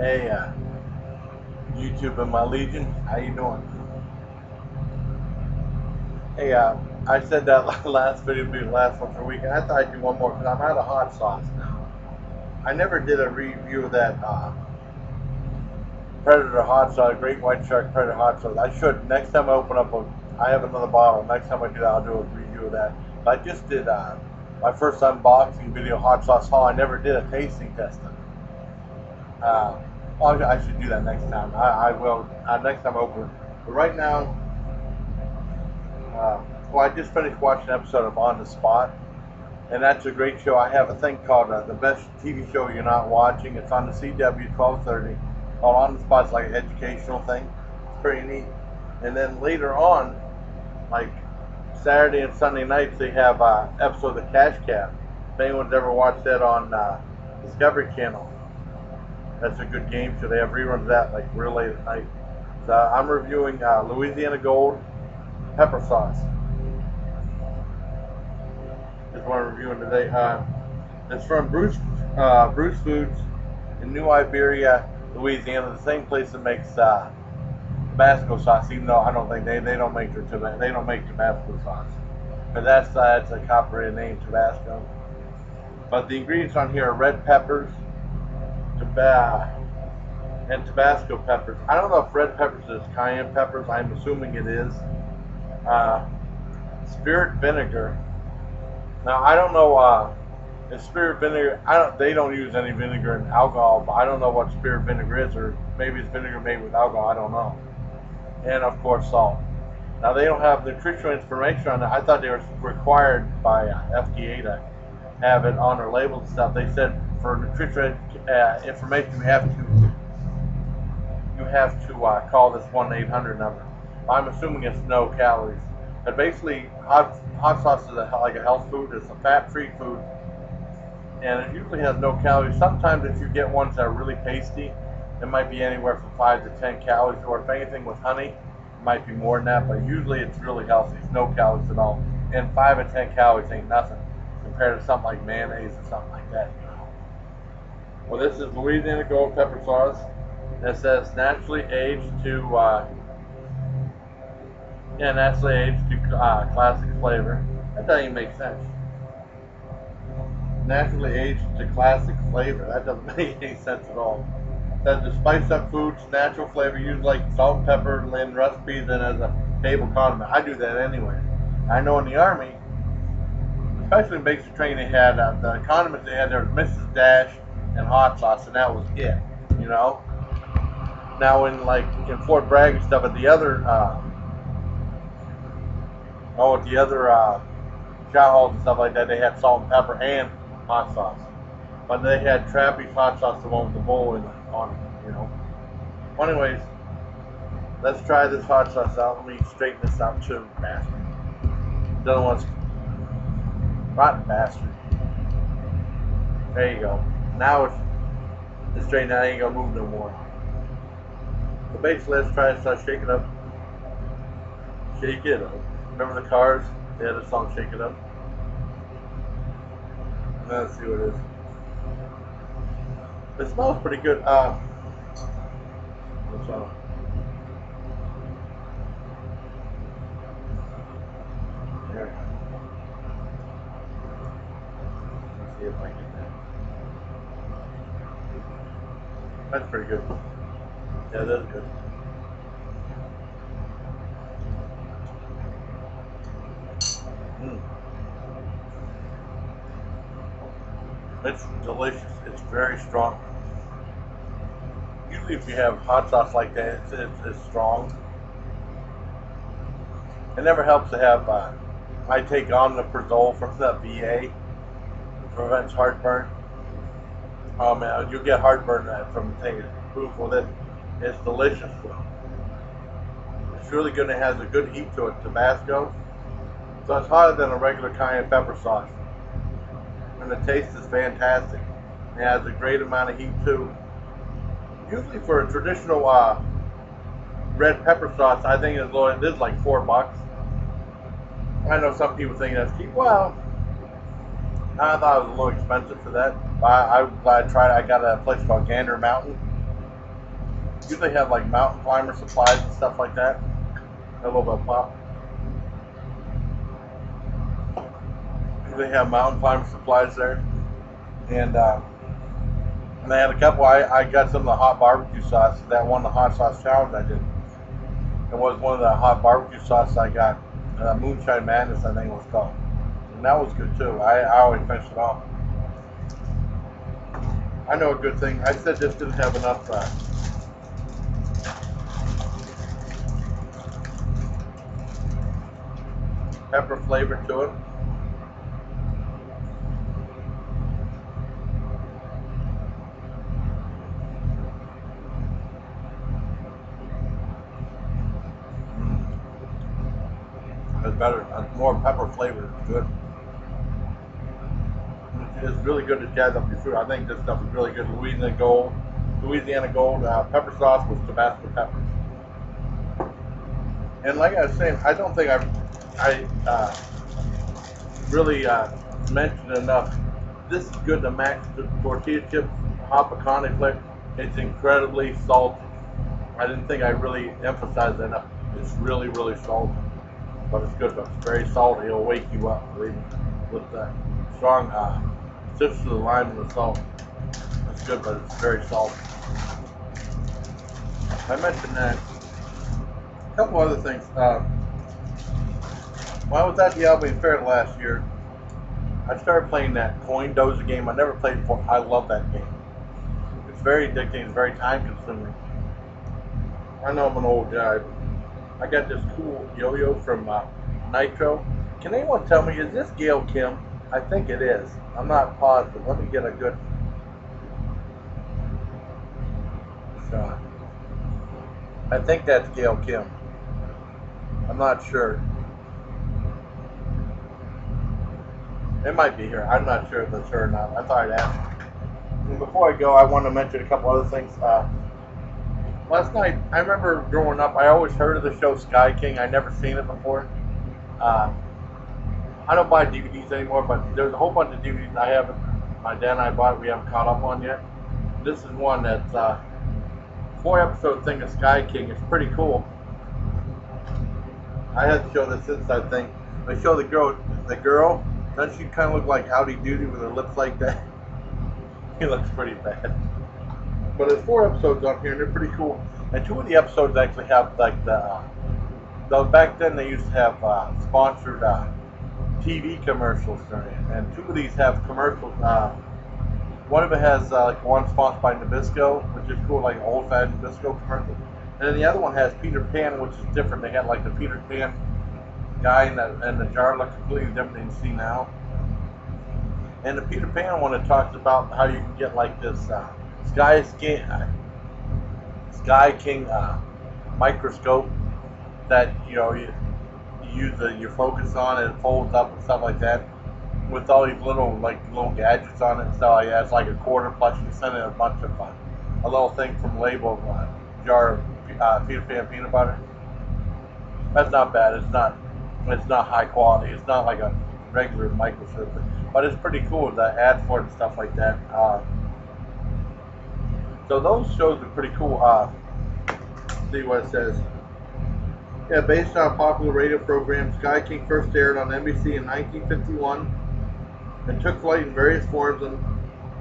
Hey, YouTube and my legion, how you doing? Hey, I said that last video would be the last one for a week, and I thought I'd do one more because I'm out of hot sauce now. I never did a review of that Predator hot sauce, Great White Shark Predator hot sauce. I should. Next time I open up I have another bottle. Next time I do that, I'll do a review of that. But I just did my first unboxing video, hot sauce haul. I never did a tasting test of it. Well, I should do that next time. I will next time I open it. But right now, well, I just finished watching an episode of On the Spot, and that's a great show. I have a thing called The Best TV Show You're Not Watching. It's on the CW 1230. Called On the Spot. It's like an educational thing. It's pretty neat. And then later on, like Saturday and Sunday nights, they have episodes of Cash Cab. If anyone's ever watched that on Discovery Channel, that's a good game show. They have reruns of that like real late at night. So I'm reviewing Louisiana Gold pepper sauce. Is what I'm reviewing today. It's from Bruce Foods in New Iberia, Louisiana, the same place that makes Tabasco sauce. Even though I don't think they don't make Tabasco sauce, but that's a copyrighted name, Tabasco. But the ingredients on here are red peppers, and Tabasco peppers. I don't know if red peppers is cayenne peppers. I'm assuming it is. Spirit vinegar. Now I don't know if spirit vinegar. They don't use any vinegar and alcohol, but I don't know what spirit vinegar is, or maybe it's vinegar made with alcohol. I don't know. And of course salt. Now they don't have nutritional information on it. I thought they were required by FDA to have it on their labels and stuff. They said for nutritional information you have to call this 1-800 number. I'm assuming it's no calories. But basically, hot sauce is like a health food. It's a fat-free food, and it usually has no calories. Sometimes if you get ones that are really tasty, it might be anywhere from 5 to 10 calories, or if anything with honey, it might be more than that, but usually it's really healthy. It's no calories at all. And 5 to 10 calories ain't nothing compared to something like mayonnaise or something like that. Well, this is Louisiana Gold pepper sauce. It says naturally aged to naturally aged to classic flavor. That doesn't even make sense. Naturally aged to classic flavor. That doesn't make any sense at all. It says to spice up foods, natural flavor used like salt and pepper, in recipes, and as a table condiment. I do that anyway. I know in the Army, especially in basic training, they had the condiments they had there was Mrs. Dash and hot sauce, and that was it. You know. Now in Fort Bragg and stuff, at the other chow halls and stuff like that, they had salt and pepper and hot sauce. But they had Trappy's hot sauce, the one with the bowl in it, on it, you know. Well, anyways, let's try this hot sauce out. Let me straighten this out too, bastard. The other one's rotten bastard. There you go. Now it's straightened out. I ain't gonna move no more. So basically, let's try to start shaking up. Shake it up. Remember the Cars? They had a song, Shake It Up. Let's see what it is. It smells pretty good. What's on? There. Let's see if I get that. That's pretty good. Yeah, that's good. It's delicious. It's very strong. Usually if you have hot sauce like that, it's strong. It never helps to have, I take omeprazole from the VA. It prevents heartburn. Oh man, you'll get heartburn from taking food with it. It's delicious though. It's really good and it has a good heat to it, Tabasco. So it's hotter than a regular cayenne pepper sauce. And the taste is fantastic. It has a great amount of heat too. Usually for a traditional red pepper sauce, I think it is like $4. I know some people think that's cheap. Well, I thought it was a little expensive for that. I'm glad I tried it. I got a place called Gander Mountain. Usually have like mountain climber supplies and stuff like that. A little bit of pop. They have mountain climber supplies there, and they had a couple. I got some of the hot barbecue sauce. That won the hot sauce challenge I did. It was one of the hot barbecue sauces I got. Moonshine Madness, I think it was called. And that was good too. I always finish it off. I know a good thing. I said this didn't have enough pepper flavor to it. It's better. More pepper flavor. It's good. It's really good to jazz up your food. I think this stuff is really good. Louisiana Gold pepper sauce with Tabasco peppers. And like I was saying, I don't think I really mentioned enough. This is good to match the tortilla chips, hot pecan flavor. It's incredibly salty. I didn't think I really emphasized that enough. It's really, really salty, but it's good. But it's very salty. It'll wake you up, believe me, with the strong citrus of the lime and the salt. It's good, but it's very salty. I mentioned that. A couple other things. When I was at the Albany Fair last year, I started playing that coin dozer game. I never played before. I love that game. It's very addicting. It's very time consuming. I know I'm an old guy. I got this cool yo-yo from Nitro. Can anyone tell me, is this Gail Kim? I think it is. I'm not positive. Let me get a good shot. I think that's Gail Kim. I'm not sure. It might be her. I'm not sure if it's her or not. I thought I'd ask. And before I go, I want to mention a couple other things. Last night, I remember growing up, I always heard of the show Sky King. I never seen it before. I don't buy DVDs anymore, but there's a whole bunch of DVDs I haven't. My dad and I bought. We haven't caught up on yet. This is one that's 4-episode thing of Sky King. It's pretty cool. I had to show this since I think they show the girl. Doesn't she kind of look like Howdy Doody with her lips like that? He looks pretty bad. But there's 4 episodes on here, and they're pretty cool. And 2 of the episodes actually have like back then they used to have sponsored TV commercials during it, and 2 of these have commercials. One of it has like one sponsored by Nabisco, which is cool, like an old-fashioned Nabisco commercial. And then the other one has Peter Pan, which is different. They had like the Peter Pan guy and the jar look completely different than you see now. And the Peter Pan one, it talks about how you can get like this Sky King microscope that you use your focus on, and it folds up and stuff like that, with all these little gadgets on it and stuff like that. It's like a quarter plus. You send in a bunch of a little thing from label jar of Peter Pan peanut butter. That's not bad. It's not high quality. It's not like a regular microscope, but it's pretty cool. The ads for it and stuff like that. So those shows are pretty cool. See what it says. Yeah, based on a popular radio program, Sky King first aired on NBC in 1951 and took flight in various forms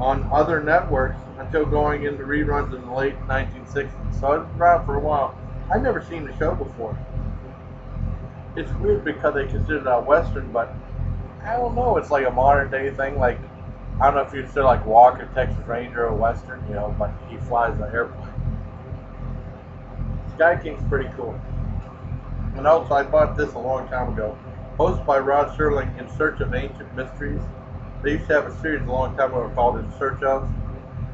on other networks until going into reruns in the late 1960s. So it's been around for a while. I've never seen the show before. It's weird because they consider it a Western, but I don't know. It's like a modern day thing. Like, I don't know if you'd say like Walker, Texas Ranger, or Western, but he flies an airplane. Sky King's pretty cool. And also, I bought this a long time ago. Hosted by Rod Serling, In Search of Ancient Mysteries. They used to have a series a long time ago called In Search of.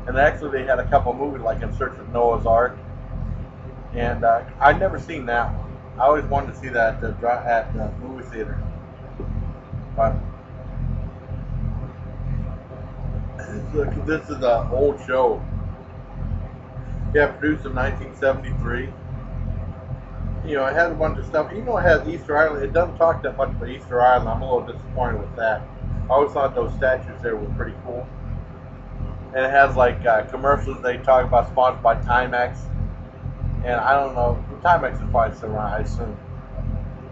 And actually, they had a couple movies like In Search of Noah's Ark. And I'd never seen that one. I always wanted to see that at the movie theater. But this is an old show. Yeah, produced in 1973. It has a bunch of stuff. It has Easter Island. It doesn't talk that much about Easter Island. I'm a little disappointed with that. I always thought those statues there were pretty cool. And it has like commercials they talk about, sponsored by Timex. And I don't know, Timex is probably still around, I assume.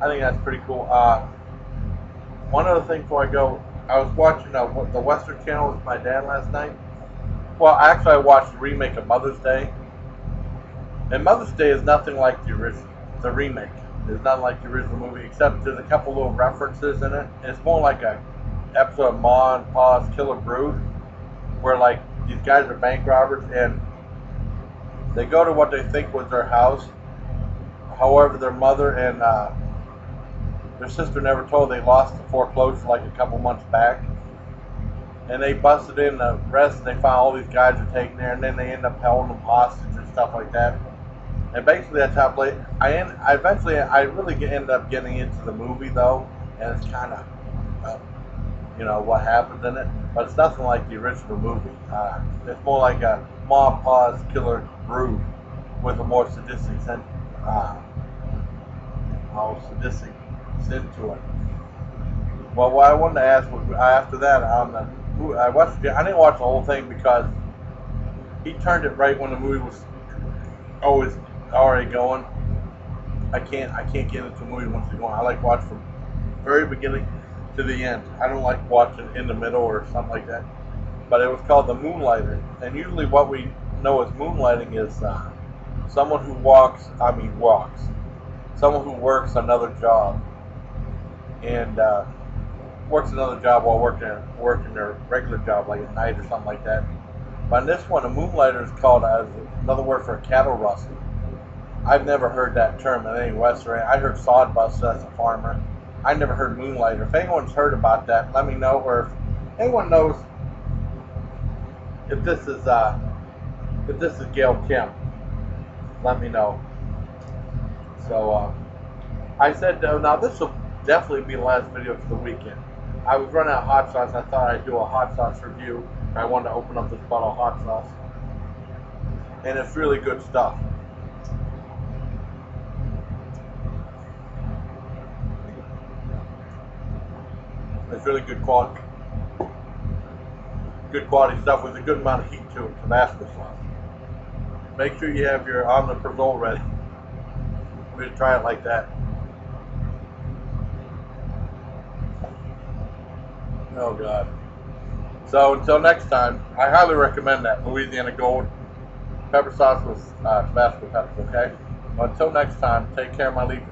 I think that's pretty cool. One other thing before I go, I was watching the Western Channel with my dad last night. Well, actually, I watched the remake of Mother's Day. And Mother's Day is nothing like the original. The remake is not like the original movie, except there's a couple little references in it. And it's more like a episode of Ma and Pa's Killer Brood, where like these guys are bank robbers and they go to what they think was their house. However, their mother and their sister never told they lost the foreclosure like a couple months back. And they busted in the rest and they found all these guys are taken there, and then they end up holding them hostage and stuff like that. And basically that's how I played. I really end up getting into the movie though, and it's kind of, what happens in it. But it's nothing like the original movie. It's more like a Ma and Pa's Killer Brood with a more sadistic sadistic sin to it. Well, what I wanted to ask was after that I didn't watch the whole thing because he turned it right when the movie was always already going. I can't get into the movie once it's going. I like watching from very beginning to the end. I don't like watching in the middle or something like that. But it was called The Moonlighter, and usually what we know as moonlighting is someone who someone who works another job and works another job while working their regular job, like at night or something like that. But in this one, a moonlighter is called another word for a cattle rustler. I've never heard that term in any Western. I heard sawdust as a farmer. I never heard moonlighter. If anyone's heard about that, let me know. Or if anyone knows if this is Gail Kim, let me know. So I said now this will definitely be the last video for the weekend. I was running out of hot sauce. I thought I'd do a hot sauce review. I wanted to open up this bottle of hot sauce, and it's really good stuff. It's really good quality stuff with a good amount of heat to it. Tabasco sauce. Make sure you have your omeprazole ready. We're gonna try it like that. Oh God. So until next time, I highly recommend that Louisiana Gold pepper sauce with Tabasco peppers. Okay. Well, until next time, take care, my legion.